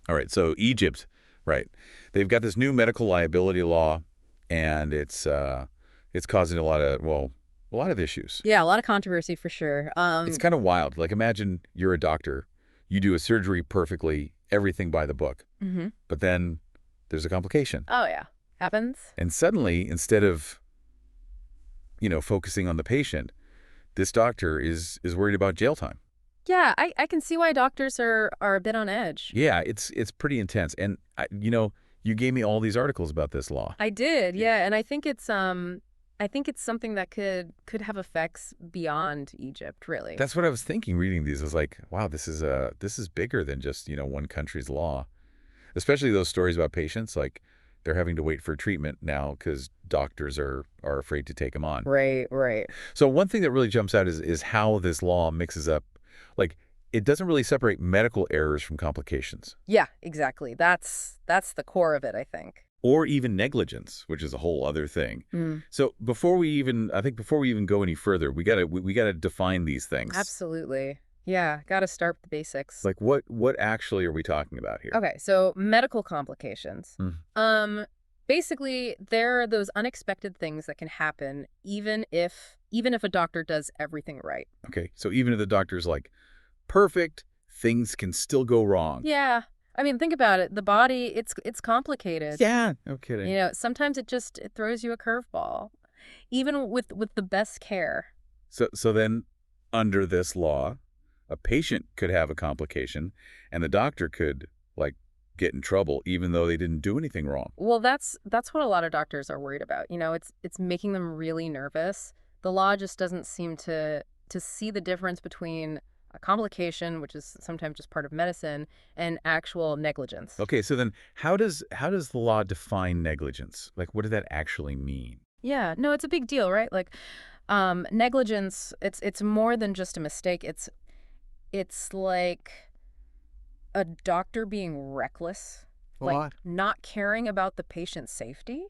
All right, so Egypt, right? They've got this new medical liability law, and it's causing a lot of issues. Yeah, a lot of controversy for sure. It's kind of wild. Like, imagine you're a doctor, you do a surgery perfectly, everything by the book, hmm but then there's a complication. Oh yeah, happens. And suddenly, instead of, focusing on the patient, this doctor is worried about jail time. Yeah, I can see why doctors are a bit on edge. Yeah, it's pretty intense. And you gave me all these articles about this law. I did, yeah, and I think it's something that could have effects beyond Egypt, really. That's what I was thinking reading these. I was like, wow, this is bigger than just, one country's law. Especially those stories about patients, like they're having to wait for treatment now because doctors are afraid to take them on. Right, right. So one thing that really jumps out is how this law mixes up, like, it doesn't really separate medical errors from complications Yeah, exactly. That's the core of it, I think. or even negligence, which is a whole other thing. So I think before we even go any further, we gotta define these things. Absolutely. Yeah, got to start with the basics. Like what actually are we talking about here? Okay, so medical complications. Mm. Basically, there are those unexpected things that can happen even if a doctor does everything right. Okay, so even if the doctor's like perfect, things can still go wrong. Yeah. I mean, think about it. The body, it's complicated. Yeah, no kidding. Sometimes it throws you a curveball, even with the best care. So then, under this law, a patient could have a complication, and the doctor could like get in trouble, even though they didn't do anything wrong. Well, that's what a lot of doctors are worried about. It's making them really nervous. The law just doesn't seem to see the difference between a complication, which is sometimes just part of medicine, and actual negligence. Okay, so then how does the law define negligence? Like, what does that actually mean? Yeah, no, it's a big deal, right? Like, negligence, it's more than just a mistake. It's like a doctor being reckless, like What? not caring about the patient's safety,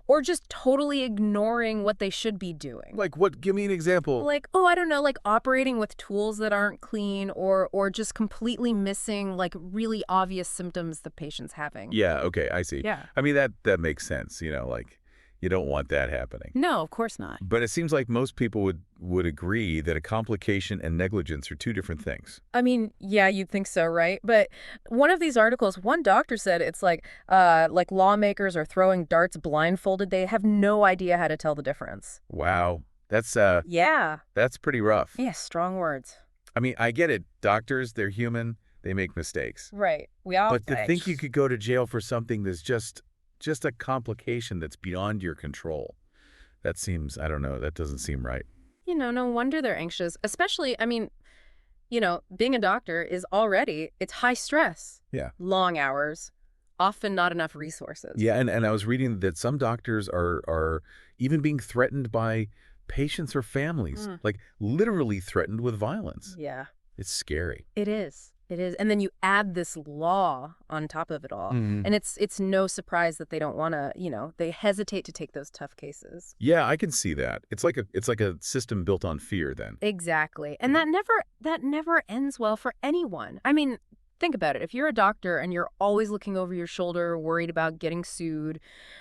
or just totally ignoring what they should be doing. Like what? Give me an example. Like, oh, I don't know, like operating with tools that aren't clean, or just completely missing like really obvious symptoms the patient's having. Yeah, okay, I see. Yeah. I mean that makes sense. Like you don't want that happening. No, of course not. But it seems like most people would agree that a complication and negligence are two different things. I mean, yeah, you'd think so, right? But one of these articles, one doctor said it's like lawmakers are throwing darts blindfolded. They have no idea how to tell the difference. Wow, Yeah. that's pretty rough. Yeah, strong words. I mean, I get it. Doctors, they're human. They make mistakes. Right. We all But to think you could go to jail for something that's just a complication that's beyond your control. That seems, I don't know, that doesn't seem right. No wonder they're anxious. Especially, I mean, being a doctor it's high stress, Yeah. long hours, often not enough resources. Yeah, and I was reading that some doctors are even being threatened by patients or families, Mm. like literally threatened with violence. Yeah. It's scary. It is. It is. And then you add this law on top of it all. Mhm. And it's no surprise that they don't want to, they hesitate to take those tough cases. Yeah, I can see that. It's like a system built on fear then. Exactly. And that never ends well for anyone. I mean, think about it. If you're a doctor and you're always looking over your shoulder, worried about getting sued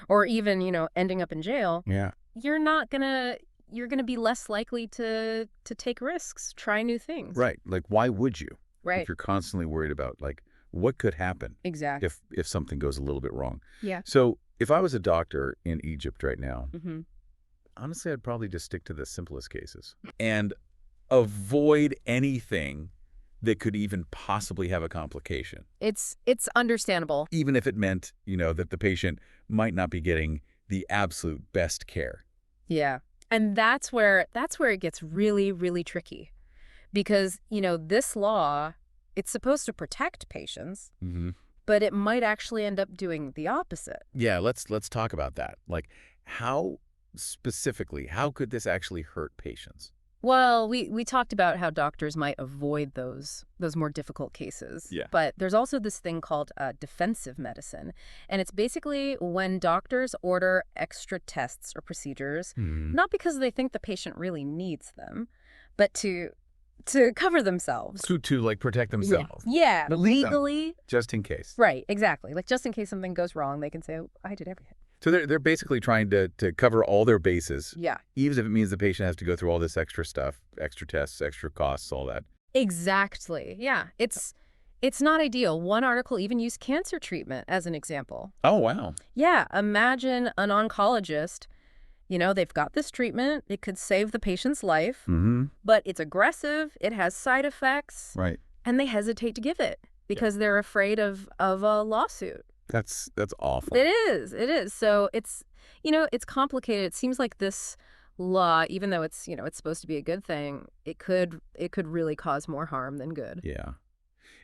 or even, ending up in jail, Yeah. you're going to be less likely to take risks, try new things. Right. Like why would you? Right. If you're constantly worried about like what could happen Exactly. if something goes a little bit wrong. Yeah. So, if I was a doctor in Egypt right now, hmm honestly, I'd probably just stick to the simplest cases and avoid anything that could even possibly have a complication, It's understandable. even if it meant, that the patient might not be getting the absolute best care. Yeah. And that's where it gets really, really tricky. Because, this law, it's supposed to protect patients, Mm-hmm. but it might actually end up doing the opposite. Yeah, let's talk about that. Like, how could this actually hurt patients? Well, we talked about how doctors might avoid those more difficult cases. Yeah. But there's also this thing called defensive medicine. And it's basically when doctors order extra tests or procedures, Hmm. not because they think the patient really needs them, but to to cover themselves. To like protect themselves. Yeah, At least legally. just in case. Right, exactly. Like, just in case something goes wrong, they can say, oh, I did everything. So they're basically trying to cover all their bases. Yeah. Even if it means the patient has to go through all this extra stuff, extra tests, extra costs, all that. Exactly. Yeah. It's not ideal. One article even used cancer treatment as an example. Oh, wow. Yeah, imagine an oncologist, they've got this treatment, it could save the patient's life, but it's aggressive, it has side effects, Right. and they hesitate to give it because they're afraid of a lawsuit. That's awful. It is. It is. So it's complicated. It seems like this law, even though it's supposed to be a good thing, it could really cause more harm than good. Yeah.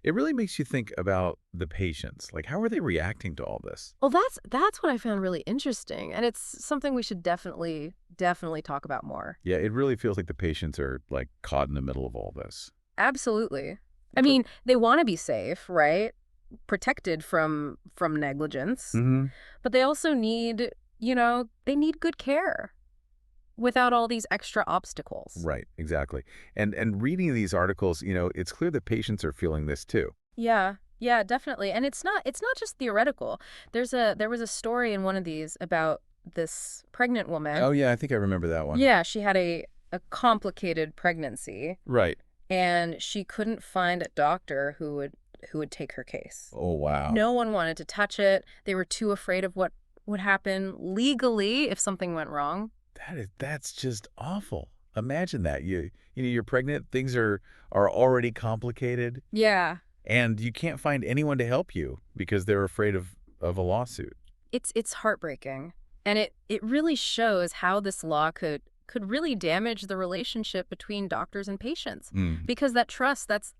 It really makes you think about the patients. Like, how are they reacting to all this? Well, that's what I found really interesting, and it's something we should definitely talk about more. Yeah, it really feels like the patients are like caught in the middle of all this. Absolutely. I mean, they want to be safe, right? Protected from negligence, but they also need, they need good care without all these extra obstacles. Right, exactly. And reading these articles, it's clear that patients are feeling this too. Yeah, definitely. And it's not just theoretical. There was a story in one of these about this pregnant woman. Oh yeah, I think I remember that one. Yeah, she had a complicated pregnancy. Right. And she couldn't find a doctor who would take her case. Oh wow. No one wanted to touch it. They were too afraid of what would happen legally if something went wrong. That's just awful. Imagine that. You're pregnant, things are already complicated. Yeah. And you can't find anyone to help you because they're afraid of a lawsuit. It's heartbreaking. And it really shows how this law could really damage the relationship between doctors and patients. Because that trust, that's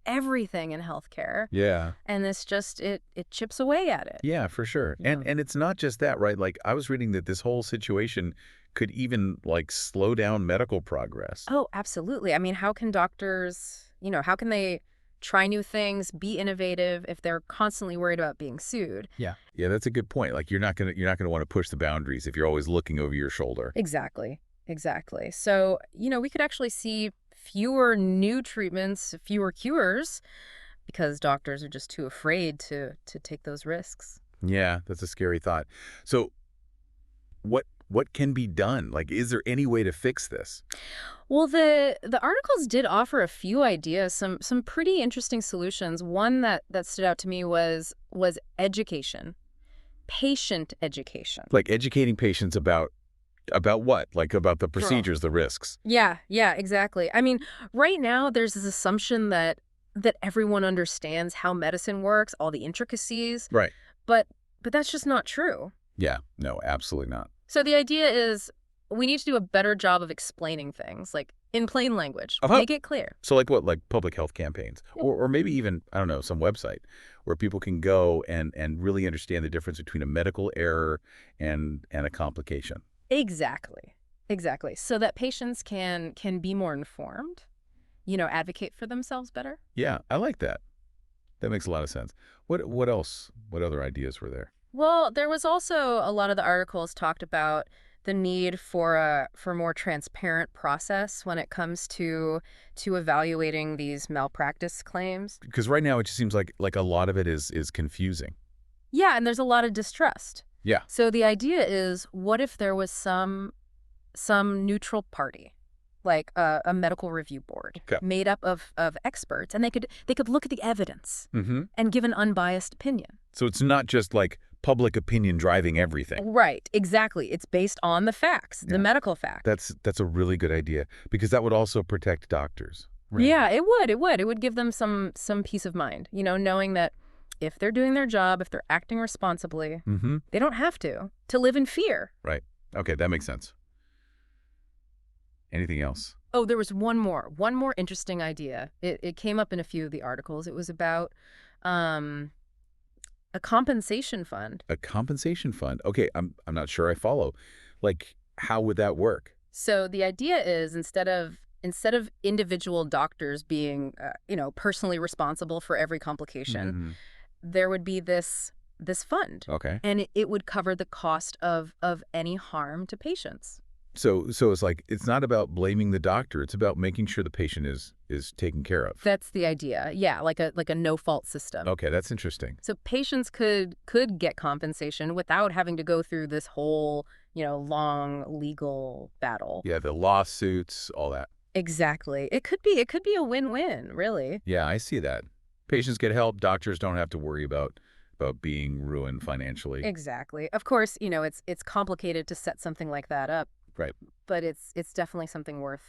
everything in healthcare. Yeah. And this just it chips away at it. Yeah, for sure. Yeah. And it's not just that, right? Like I was reading that this whole situation could even like slow down medical progress. Oh, absolutely. I mean, how can doctors, how can they try new things, be innovative if they're constantly worried about being sued? Yeah. Yeah, that's a good point. Like you're not going to want to push the boundaries if you're always looking over your shoulder. Exactly. So, we could actually see fewer new treatments, fewer cures, because doctors are just too afraid to take those risks. Yeah, that's a scary thought. So what can be done? Like, is there any way to fix this? Well, the articles did offer a few ideas, some pretty interesting solutions. One that stood out to me was education, patient education. Like educating patients about what? Like about the procedures, the risks. Yeah, exactly. I mean, right now there's this assumption that everyone understands how medicine works, all the intricacies. Right. But that's just not true. Yeah, no, absolutely not. So the idea is we need to do a better job of explaining things, like in plain language. Make it clear. So like what? Like public health campaigns? Yeah. Or maybe even, I don't know, some website where people can go and really understand the difference between a medical error and a complication. Exactly. So that patients can be more informed, advocate for themselves better. Yeah, I like that. That makes a lot of sense. What else? What other ideas were there? Well, there was also a lot of the articles talked about the need for more transparent process when it comes to evaluating these malpractice claims. Because right now it just seems like a lot of it is confusing. Yeah, and there's a lot of distrust. Yeah. So the idea is, what if there was some neutral party, like a medical review board made up of experts, and they could look at the evidence and give an unbiased opinion. So it's not just like public opinion driving everything. Right, exactly. It's based on the facts, the medical facts. That's a really good idea because that would also protect doctors. Right? Yeah, it would. It would give them some peace of mind, knowing that if they're doing their job, if they're acting responsibly, they don't have to live in fear. Right. Okay, that makes sense. Anything else? Oh, there was one more interesting idea. It came up in a few of the articles. It was about a compensation fund. A compensation fund. Okay, I'm not sure I follow. Like, how would that work? So the idea is instead of individual doctors being personally responsible for every complication, there would be this fund. Okay. And it would cover the cost of any harm to patients. So it's like it's not about blaming the doctor. It's about making sure the patient is taken care of. That's the idea. Yeah, like a no-fault system. Okay, that's interesting. So patients could get compensation without having to go through this whole, long legal battle. Yeah, the lawsuits, all that. Exactly. It could be a win-win, really. Yeah, I see that. Patients get help. Doctors don't have to worry about being ruined financially. Exactly. Of course, it's complicated to set something like that up, Right. but it's definitely something worth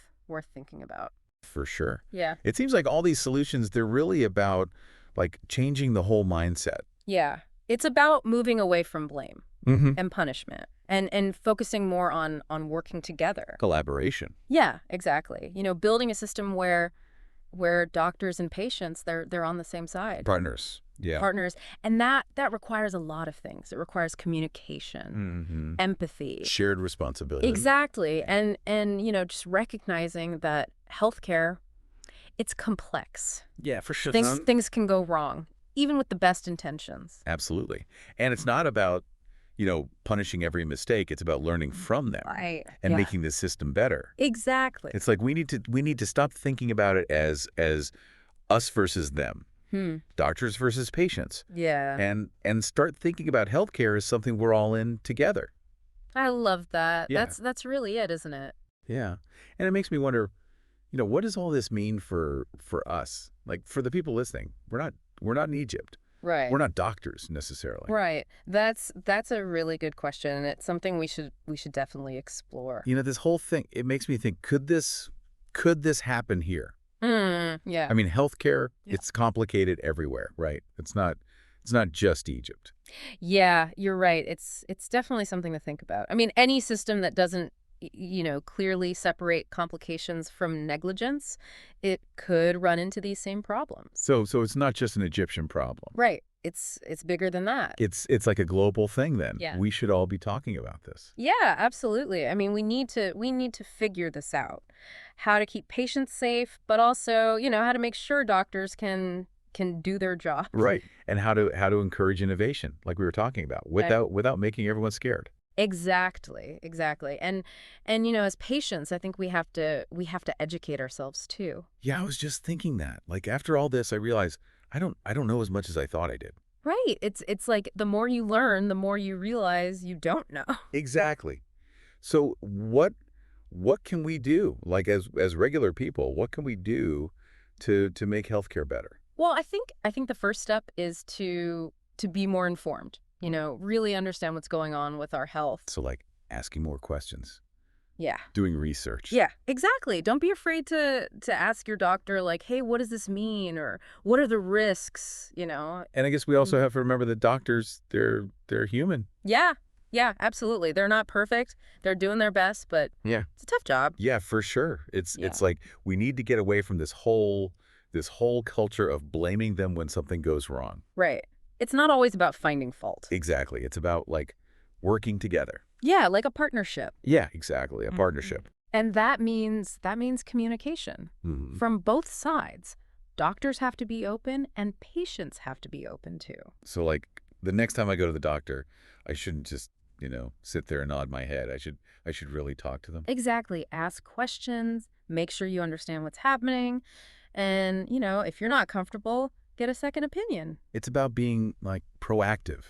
thinking about. For sure. Yeah. It seems like all these solutions, they're really about like changing the whole mindset. Yeah. It's about moving away from blame Mm-hmm. and punishment and focusing more on working together. Collaboration. Yeah, exactly. Building a system where doctors and patients they're on the same side. Partners. Yeah. Partners, and that requires a lot of things. It requires communication, Mm-hmm. empathy. Shared responsibility. Exactly. And just recognizing that healthcare, it's complex. Yeah, for sure. Things can go wrong, even with the best intentions. Absolutely. And it's not about, punishing every mistake. It's about learning from them Right. and Yeah. making the system better. Exactly. It's like we need to stop thinking about it as us versus them, doctors versus patients, Yeah. and start thinking about healthcare as something we're all in together. I love that. Yeah. That's really it, isn't it? Yeah. And it makes me wonder, what does all this mean for us? Like for the people listening, we're not in Egypt. Right. We're not doctors necessarily. Right. That's a really good question, and it's something we should definitely explore. This whole thing, it makes me think, could this happen here? Yeah. I mean, healthcare, Yeah. it's complicated everywhere, right? It's not just Egypt. Yeah, you're right. It's definitely something to think about. I mean, any system that doesn't, clearly separate complications from negligence, it could run into these same problems. So it's not just an Egyptian problem. Right. It's bigger than that. It's like a global thing then. Yeah. We should all be talking about this. Yeah, absolutely. I mean, we need to figure this out. How to keep patients safe, but also, how to make sure doctors can do their job. Right. And how to encourage innovation, like we were talking about, without making everyone scared. Exactly. And as patients, I think we have to educate ourselves too. Yeah, I was just thinking that. Like after all this, I realized I don't know as much as I thought I did. Right. It's like the more you learn, the more you realize you don't know. Exactly. So what can we do? Like as regular people, what can we do to make healthcare better? Well, I think the first step is to be more informed. Really understand what's going on with our health. So like asking more questions, Yeah. doing research. Yeah, exactly. Don't be afraid to ask your doctor, like, hey, what does this mean? Or what are the risks? And I guess we also have to remember that doctors, they're human. Yeah. Yeah, absolutely. They're not perfect. They're doing their best, but Yeah. it's a tough job. Yeah, for sure. It's Yeah. like we need to get away from this whole culture of blaming them when something goes wrong. Right. It's not always about finding fault. Exactly. It's about like working together. Yeah, like a partnership. Yeah, exactly. A Mhm. partnership. And that means communication Mhm. from both sides. Doctors have to be open and patients have to be open too. So like the next time I go to the doctor, I shouldn't just, sit there and nod my head. I should really talk to them. Exactly. Ask questions, make sure you understand what's happening. And, if you're not comfortable, get a second opinion. It's about being like proactive,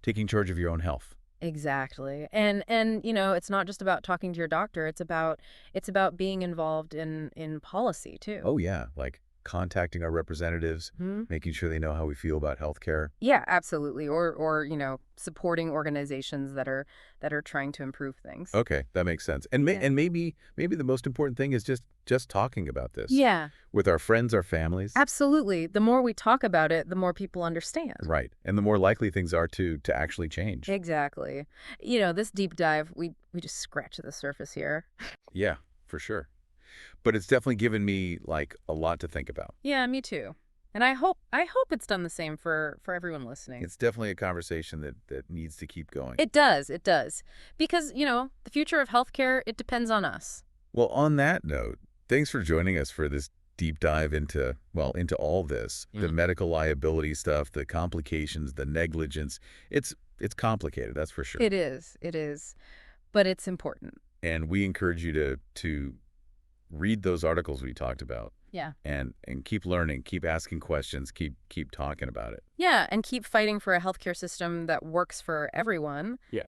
taking charge of your own health. Exactly. And it's not just about talking to your doctor. It's about being involved in policy too. Oh yeah, like contacting our representatives, making sure they know how we feel about healthcare. Yeah, absolutely. Or supporting organizations that are trying to improve things. Okay, that makes sense. And Yeah. and maybe the most important thing is just talking about this. Yeah, With our friends, our families. absolutely. The more we talk about it, the more people understand. Right. And the more likely things are to actually change. Exactly. This deep dive, we just scratched the surface here. Yeah, for sure. But it's definitely given me like a lot to think about. Yeah, me too. And I hope it's done the same for everyone listening. It's definitely a conversation that needs to keep going. It does. Because, the future of healthcare, it depends on us. Well, on that note, thanks for joining us for this deep dive into all this, the medical liability stuff, the complications, the negligence. It's complicated, that's for sure. It is. But it's important. And we encourage you to read those articles we talked about Yeah. and keep learning, keep asking questions, keep talking about it. Yeah, and keep fighting for a healthcare system that works for everyone. Yeah.